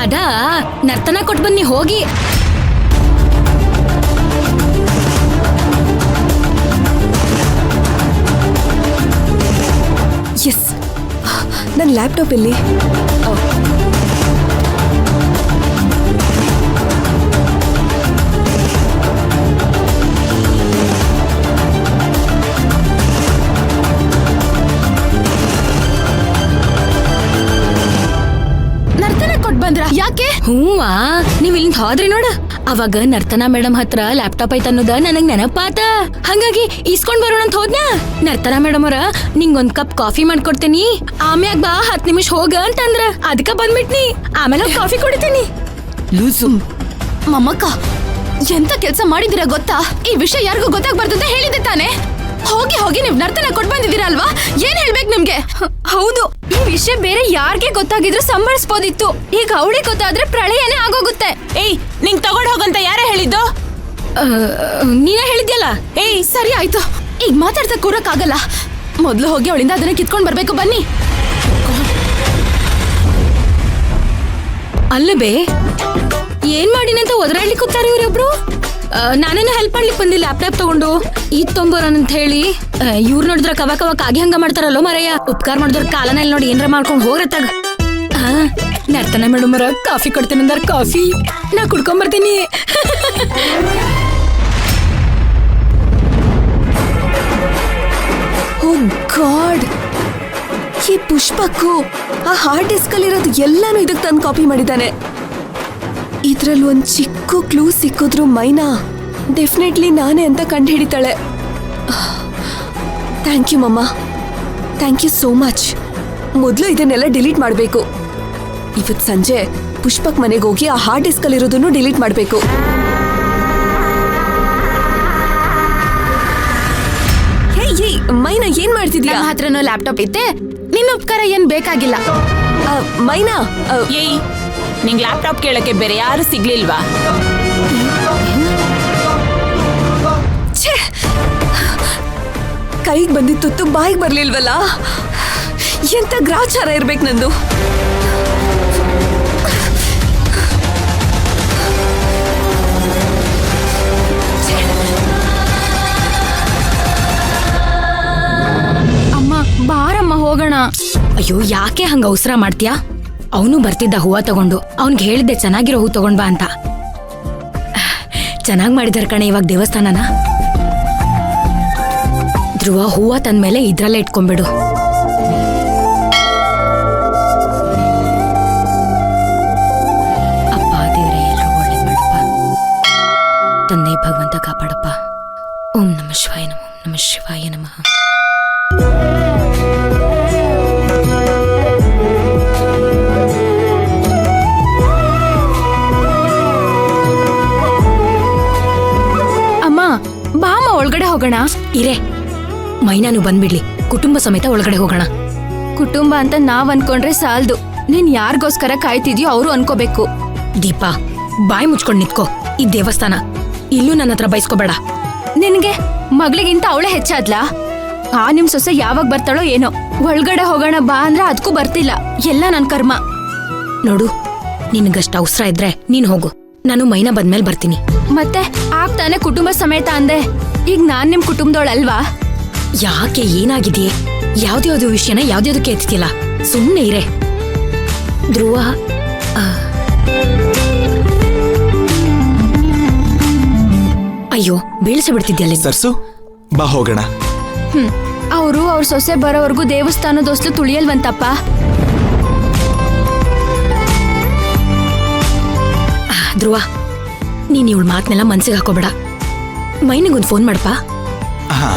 ಅದ ನರ್ತನ ಕೊಟ್ಟು ಬನ್ನಿ ಹೋಗಿ. ಎಸ್, ನನ್ನ ಲ್ಯಾಪ್ಟಾಪ್ ಇಲ್ಲಿ. ಯಾಕೆ? ಹೂವಾ, ನೀವ್ ಇಲ್ಲಿ ಹೋದ್ರಿ ನೋಡ, ಅವಾಗ ನರ್ತನ ಮೇಡಮ್ ಹತ್ರ ಲ್ಯಾಪ್ಟಾಪ್ ಐತ್ ಅನ್ನೋದ ನನಗ್ ನೆನಪಾತ. ಹಂಗಾಗಿ ಇಸ್ಕೊಂಡ್ ಬರೋಣ ಅಂತ ಹೋದ್ನ. ನರ್ತನ ಮೇಡಮ್ ಅವರ ನಿಂಗೊಂದ್ ಕಪ್ ಕಾಫಿ ಮಾಡ್ಕೊಡ್ತೀನಿ, ಆಮ್ಯಾಗ ಬಾ 10 ನಿಮಿಷ ಹೋಗ ಅಂತಂದ್ರ ಅದಕ್ಕ ಬಂದ್ಬಿಟ್ನಿ. ಆಮೇಲೆ ಕಾಫಿ ಕುಡಿತೀನಿ. ಲೂಸು ಮಮ್ಮಕ್ಕ, ಎಂತ ಕೆಲ್ಸ ಮಾಡಿದಿರ ಗೊತ್ತಾ? ಈ ವಿಷಯ ಯಾರಿಗೂ ಗೊತ್ತಾಗ್ಬಾರ್ದು ಅಂತ ಹೇಳಿದ್ದೆ ತಾನೆ. ಹೋಗಿ ಹೋಗಿ ನೀವ್ ನರ್ತನ ಕೊಟ್ ಬಂದಿದ್ದೀರಾ ಅಲ್ವಾ? ಏನ್ ಹೇಳ್ಬೇಕು ನಿಮ್ಗೆ? ಹೌದು, ಈ ವಿಷಯ ಬೇರೆ ಯಾರಿಗೆ ಗೊತ್ತಾಗಿದ್ರು ಸಂಭಾಳಿಸ್ಬೋದಿತ್ತು. ಈಗ ಅವಳಿಗೆ ಗೊತ್ತಾದ್ರೆ ಪ್ರಳಯನೇ ಆಗೋಗುತ್ತೆ. ಏಯ್, ನಿಂಗ್ ತಗೊಂಡ್ ಹೋಗಂತ ಯಾರ ಹೇಳಿದ್ದು? ನೀನೇ ಹೇಳಿದ್ಯಲ್ಲ. ಏಯ್, ಸರಿ ಆಯ್ತು, ಈಗ ಮಾತಾಡ್ತಾ ಕೂರಕ್ಕಾಗಲ್ಲ. ಮೊದ್ಲು ಹೋಗಿ ಅವಳಿಂದ ಅದನ್ನ ಕಿತ್ಕೊಂಡ್ ಬರ್ಬೇಕು. ಬನ್ನಿ. ಅಲ್ಲಬೇ, ಏನ್ ಮಾಡಿನಂತ ಒದರಾಡ್ಲಿಕ್ಕೆ ಕೂತಾರ ಇವ್ರೊಬ್ರು. ನಾನೇನು ಹೆಲ್ಪ್ ಮಾಡ್ಲಿಕ್ಕೆ ಬಂದಿಲ್ಲ. ಲ್ಯಾಪ್ಟಾಪ್ ತಗೊಂಡು ಈದ್ ತೊಂಬರೋಣ ಅಂತ ಹೇಳಿ ಇವ್ರು ನೋಡಿದ್ರ ಕವ ಕವ ಕಾಗಿ ಹಂಗ ಮಾಡ್ತಾರಲ್ಲೋ ಮರಯ್ಯ. ಉಪಕಾರ ಮಾಡಿದ್ರ ಕಾಲನಲ್ಲಿ ನೋಡಿ ಏನ್ರ ಮಾಡ್ಕೊಂಡ್ ಹೋಗ್ರತ್ತಾಗ. ನರ್ತನ ಮೇಡಮ್ ಅವರ ಕಾಫಿ ಕೊಡ್ತೀನಿ ಅಂದಾರ. ಕಾಫಿ ನಾ ಕುಡ್ಕೊಂಡ್ ಬರ್ತೀನಿ. ಓ ಗಾಡ್, ಈ ಪುಷ್ಪಕ್ಕೂ ಆ ಹಾರ್ಡ್ ಡಿಸ್ಕ್ ಅಲ್ಲಿರೋದು ಎಲ್ಲಾನು ಇದಕ್ಕೆ ತಂದು ಕಾಪಿ ಮಾಡಿದ್ದಾನೆ. ಇದ್ರಲ್ಲಿ ಒಂದ್ ಚಿಕ್ಕ ಕ್ಲೂ ಸಿಕ್ಕಿದ್ರು ಮೈನಾ ಡೆಫಿನೆಟ್ಲಿ ನಾನೇ ಅಂತ ಕಂಡು ಹಿಡಿತಾಳೆ. ಥ್ಯಾಂಕ್ ಯು ಮಮ್ಮ, ಥ್ಯಾಂಕ್ ಯು ಸೋ ಮಚ್. ಮೊದಲು ಇದನ್ನೆಲ್ಲ ಡಿಲೀಟ್ ಮಾಡಬೇಕು. ಇವತ್ತು ಸಂಜೆ ಪುಷ್ಪಕ್ ಮನೆಗೆ ಹೋಗಿ ಆ ಹಾರ್ಡ್ ಡಿಸ್ಕ್ ಅಲ್ಲಿರೋದನ್ನು ಡಿಲೀಟ್ ಮಾಡಬೇಕು. ಹೇ ಮೈನಾ, ಏನ್ ಮಾಡ್ತಿದ್ಯಾ? ನಮ್ಮ ಹತ್ರನೂ ಲ್ಯಾಪ್ಟಾಪ್ ಐತೆ, ನಿನ್ನ ಉಪಕಾರ ಏನ್ ಬೇಕಾಗಿಲ್ಲ. ಮೈನಾ, ಏಯ್, ನಿಂಗ್ ಲ್ಯಾಪ್ಟಾಪ್ ಕೇಳಕ್ಕೆ ಬೇರೆ ಯಾರು ಸಿಗ್ಲಿಲ್ವಾ? ಕೈಗೆ ಬಂದಿದ್ದು ತುತ್ತು ಬಾಯಿಗೆ ಬರ್ಲಿಲ್ವಲ್ಲ. ಎಂತ ಗ್ರಾಚಾರ ಇರ್ಬೇಕು ನಂದು. ಅಮ್ಮ ಬಾರಮ್ಮ ಹೋಗೋಣ. ಅಯ್ಯೋ, ಯಾಕೆ ಹಂಗ ಅವಸರ ಮಾಡ್ತೀಯಾ? ಅವನು ಬರ್ತಿದ್ದ ಹೂವ ತಗೊಂಡು. ಅವನ್ಗೆ ಹೇಳಿದ್ದೆ ಚೆನ್ನಾಗಿರೋ ಹೂ ತಗೊಂಡ್ ಬಾ ಅಂತ. ಚೆನ್ನಾಗ್ ಮಾಡಿದಾರ ಕಣೆ ಇವಾಗ ದೇವಸ್ಥಾನನ. ಧ್ರುವ, ಹೂವ ತಂದ್ಮೇಲೆ ಇದ್ರಲ್ಲೇ ಇಟ್ಕೊಂಡ್ಬಿಡು. ಅಪ್ಪ ದೇವ್ರೆ, ಎಲ್ರು ಒಳ್ಳೇದ್ ಮಾಡಪ್ಪ. ತಂದೆ ಭಗವಂತ ಕಾಪಾಡಪ್ಪ. ಓಂ ನಮಃ ಶಿವಾಯ ನಮಃ. ಓಂ ನಮಃ ಶಿವಾಯ ನಮಃ. ಒಳಗಡೆ ಹೋಗೋಣ. ಇರೇ, ಮೈನಾನು ಬಂದ್ಬಿಡ್ಲಿ, ಕುಟುಂಬ ಸಮೇತ ಒಳಗಡೆ ಹೋಗೋಣ. ಕುಟುಂಬ ಅಂತ ನಾವ್ ಅನ್ಕೊಂಡ್ರೆ ಸಾಲ್ದು, ನೀನ್ ಯಾರಿಗೋಸ್ಕರ ಕಾಯ್ತಿದ್ಯೋ ಅವರು ಅನ್ಕೋಬೇಕು. ದೀಪಾ, ಬಾಯಿ ಮುಚ್ಕೊಂಡ್ ನಿತ್ಕೋ. ಈ ದೇವಸ್ಥಾನ ಇಲ್ಲೂ ನನ್ನ ಹತ್ರ ಬಯಸ್ಕೋಬೇಡ. ನಿನ್ಗೆ ಮಗಳಿಗಿಂತ ಅವಳೇ ಹೆಚ್ಚಾದ್ಲಾ? ಆ ನಿಮ್ ಸೊಸೆ ಯಾವಾಗ ಬರ್ತಾಳೋ ಏನೋ. ಒಳಗಡೆ ಹೋಗೋಣ ಬಾ ಅಂದ್ರೆ ಅದಕ್ಕೂ ಬರ್ತಿಲ್ಲ. ಎಲ್ಲ ನನ್ ಕರ್ಮ. ನೋಡು, ನಿನ್ಗಷ್ಟ ಅವಸರ ಇದ್ರೆ ನೀನ್ ಹೋಗು, ನಾನು ಮೈನಾ ಬಂದ್ಮೇಲೆ ಬರ್ತೀನಿ. ಮತ್ತೆ ಆಗ್ತಾನೆ ಕುಟುಂಬ ಸಮೇತ ಅಂದೆ. ಈಗ ನಾನ್ ನಿಮ್ ಕುಟುಂಬದವಳಲ್ವಾ? ಯಾಕೆ, ಏನಾಗಿದೆಯೇ? ಯಾವ್ದ್ಯಾವ್ದು ವಿಷಯನ ಯಾವ್ದ್ಯಾವ್ದಕ್ಕೆ ಎತ್ತಿಲ್ಲ. ಸುಮ್ಮನೆ ಇರೇ. ಧ್ರುವ, ಅಯ್ಯೋ, ಬೀಳ್ಸಿ ಬಿಡ್ತಿದ್ಯಲ್ಲ. ಸರ್ಸು, ಬಾ ಹೋಗೋಣ. ಅವರು ಅವ್ರ ಸೊಸೆ ಬರೋವರೆಗೂ ದೇವಸ್ಥಾನದೊಸ್ಲು ತುಳಿಯಲ್ವಂತಪ್ಪ. ಧ್ರುವ, ನೀನ್ ಇವಳ ಮಾತನ್ನೆಲ್ಲ ಮನ್ಸಿಗೆ ಹಾಕೋಬೇಡ. ಮೈನಿಗೊಂದು ಫೋನ್ ಮಾಡಪ್ಪ. ಹಾ.